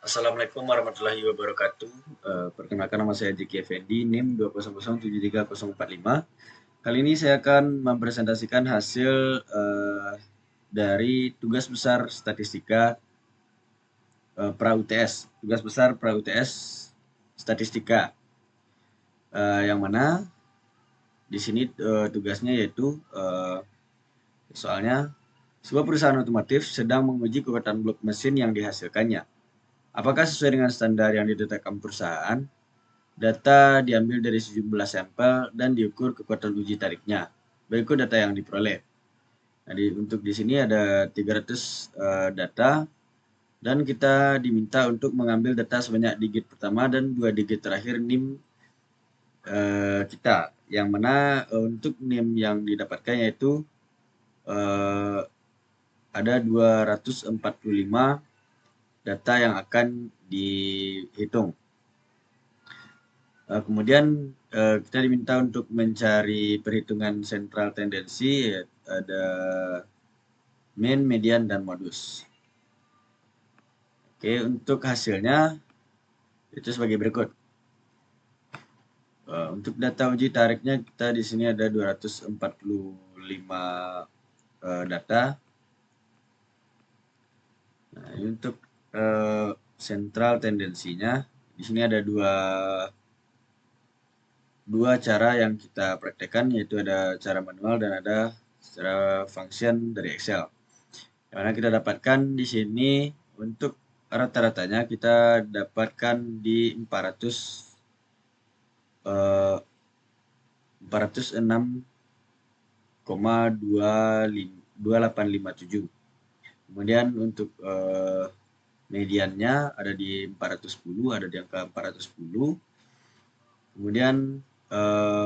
Assalamualaikum warahmatullahi wabarakatuh. Perkenalkan nama saya Jeki Effendi, NIM 2000735. Kali ini saya akan mempresentasikan hasil dari tugas besar statistika pra-UTS. Tugas besar pra-UTS statistika. Yang mana di sini tugasnya yaitu soalnya sebuah perusahaan otomotif sedang menguji kekuatan blok mesin yang dihasilkannya. Apakah sesuai dengan standar yang ditetapkan perusahaan? Data diambil dari sejumlah sampel dan diukur kekuatan uji tariknya. Berikut data yang diperoleh. Nah, untuk di sini ada 300 data dan kita diminta untuk mengambil data sebanyak digit pertama dan 2 digit terakhir NIM kita. Yang mana untuk NIM yang didapatkan yaitu ada 245 data yang akan dihitung. Kemudian kita diminta untuk mencari perhitungan sentral tendensi, ada mean, median, dan modus. Oke, untuk hasilnya itu sebagai berikut. Untuk data uji tariknya kita di sini ada 245 data. Nah, untuk sentral tendensinya di sini ada dua cara yang kita praktekkan, yaitu ada cara manual dan ada secara function dari Excel. Karena kita dapatkan di sini untuk rata-ratanya kita dapatkan di 406,2857. Kemudian untuk mediannya ada di 410, ada di angka 410. Kemudian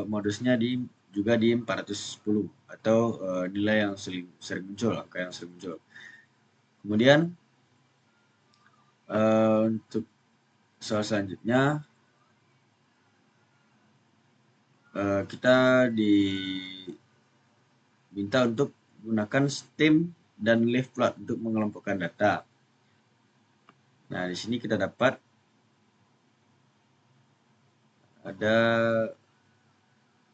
modusnya juga di 410 atau nilai yang sering muncul, angka yang sering muncul. Kemudian untuk soal selanjutnya kita diminta untuk menggunakan stem dan leaf plot untuk mengelompokkan data. Nah, di sini kita dapat ada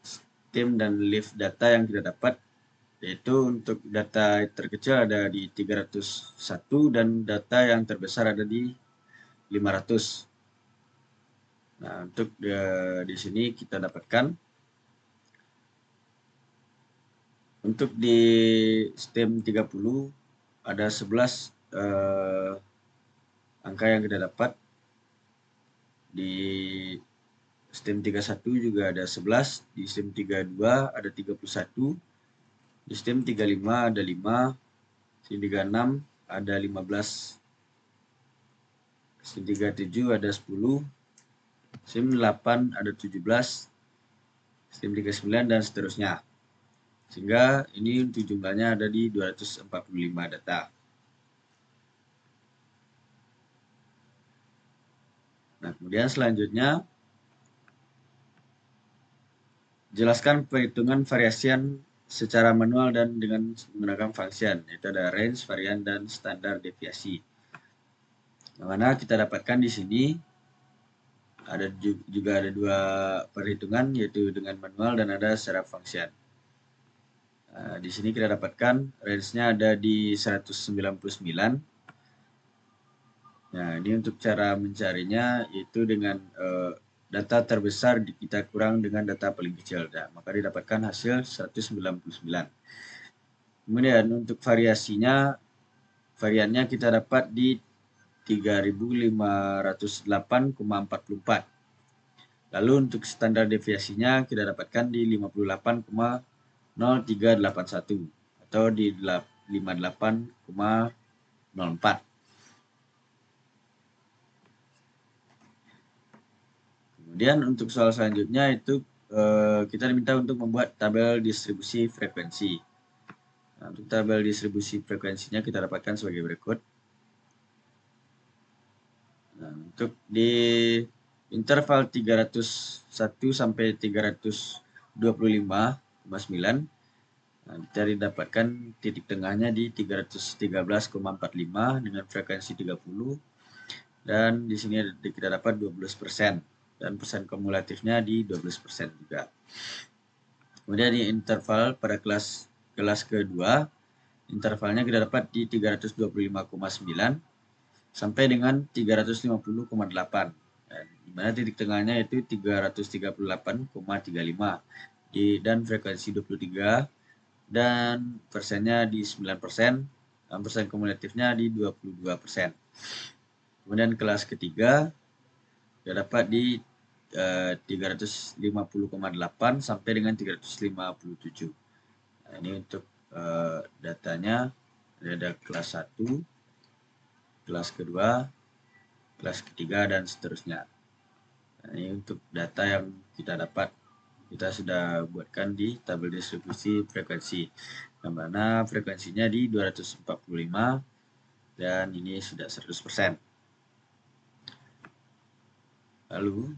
stem dan leaf data yang kita dapat, yaitu untuk data terkecil ada di 301 dan data yang terbesar ada di 500. Nah, untuk di sini kita dapatkan untuk di stem 30 ada 11 angka yang kita dapat. Di stem 31 juga ada 11, di stem 32 ada 31, di stem 35 ada 5, stem 36 ada 15, stem 37 ada 10, stem 8 ada 17, stem 39 dan seterusnya. Sehingga ini untuk jumlahnya ada di 245 data. Nah, kemudian selanjutnya jelaskan perhitungan variasian secara manual dan dengan menggunakan function, yaitu ada range, varian, dan standar deviasi. Yang mana kita dapatkan di sini juga ada dua perhitungan, yaitu dengan manual dan ada secara function. Di sini kita dapatkan range-nya ada di 199. Nah, ini untuk cara mencarinya yaitu dengan data terbesar kita kurang dengan data paling kecil. Nah, maka didapatkan hasil 199. Kemudian untuk variannya kita dapat di 3508,44. Lalu untuk standar deviasinya kita dapatkan di 58,0381 atau di 58,04. Kemudian untuk soal selanjutnya itu kita diminta untuk membuat tabel distribusi frekuensi. Nah, untuk tabel distribusi frekuensinya kita dapatkan sebagai berikut. Nah, untuk di interval 301 sampai 325,9, nah, kita didapatkan titik tengahnya di 313,45 dengan frekuensi 30. dan di sini kita dapat 12% dan persen kumulatifnya di 12% juga. Kemudian di interval pada kelas kedua, intervalnya kita dapat di 325,9 sampai dengan 350,8. Di mana titik tengahnya itu 338,35 dan frekuensi 23 dan persennya di 9%, dan persen kumulatifnya di 22%. Kemudian kelas ketiga kita dapat di 350,8 sampai dengan 357. Nah, ini untuk datanya. Ada kelas 1, kelas kedua, kelas ketiga, dan seterusnya. Nah, ini untuk data yang kita dapat. Kita sudah buatkan di tabel distribusi frekuensi, yang mana frekuensinya di 245 dan ini sudah 100%. Lalu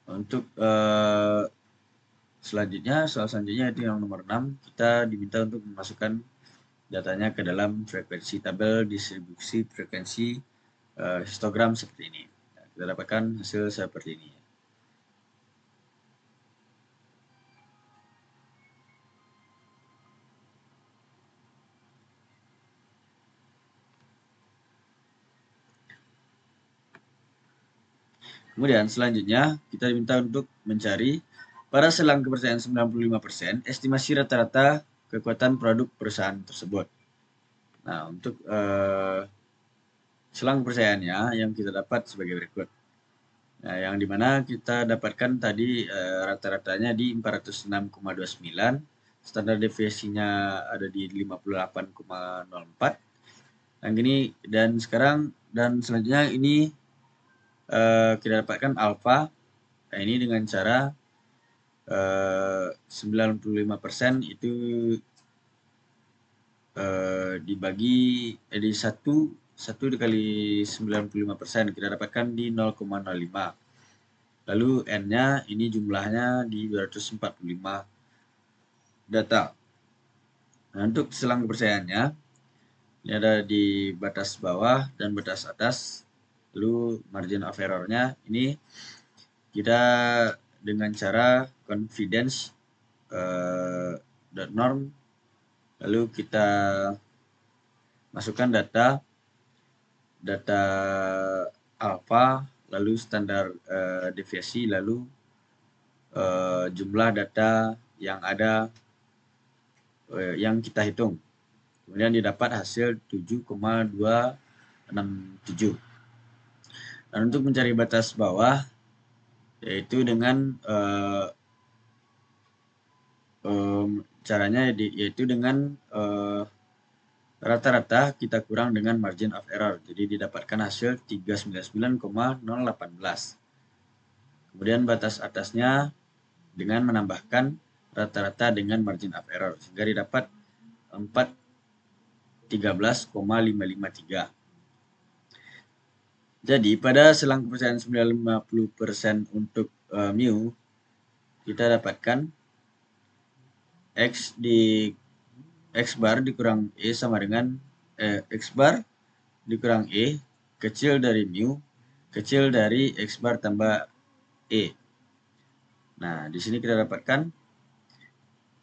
untuk soal selanjutnya itu yang nomor 6, kita diminta untuk memasukkan datanya ke dalam frekuensi tabel distribusi frekuensi histogram seperti ini. Nah, kita dapatkan hasil seperti ini. Kemudian selanjutnya kita diminta untuk mencari pada selang kepercayaan 95%, estimasi rata-rata kekuatan produk perusahaan tersebut. Nah, untuk selang kepercayaannya yang kita dapat sebagai berikut. Nah, yang dimana kita dapatkan tadi rata-ratanya di 406,29, standar deviasinya ada di 58,04. Dan selanjutnya ini kita dapatkan alfa. Nah, ini dengan cara 95% itu dibagi di 1 dikali 95%, kita dapatkan di 0,05. Lalu N-nya ini jumlahnya di 245 data. Nah, untuk selang kepercayaannya ini ada di batas bawah dan batas atas. Lalu margin of error-nya ini kita dengan cara confidence .norm, lalu kita masukkan data alfa, lalu standar deviasi, lalu jumlah data yang ada yang kita hitung. Kemudian didapat hasil 7,267. Dan untuk mencari batas bawah, yaitu dengan caranya yaitu dengan rata-rata kita kurang dengan margin of error. Jadi didapatkan hasil 399,018. Kemudian batas atasnya dengan menambahkan rata-rata dengan margin of error, sehingga didapat 413,553. Jadi pada selang kepercayaan 950% untuk mu, kita dapatkan X bar dikurang E sama dengan X bar dikurang E kecil dari mu kecil dari X bar tambah E. Nah, di sini kita dapatkan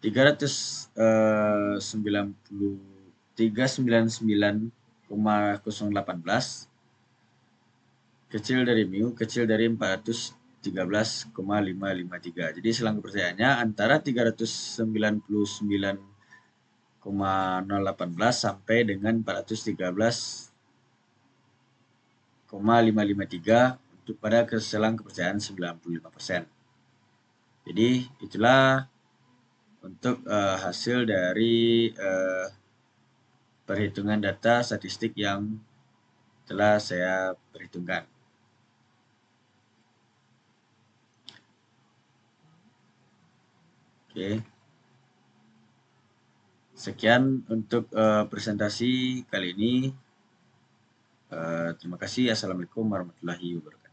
399,018 kecil dari mu kecil dari 413,553. Jadi selang kepercayaannya antara 399,018 sampai dengan 413,553 untuk pada selang kepercayaan 95%. Jadi itulah untuk hasil dari perhitungan data statistik yang telah saya perhitungkan. Oke. Sekian untuk presentasi kali ini. Terima kasih. Assalamualaikum warahmatullahi wabarakatuh.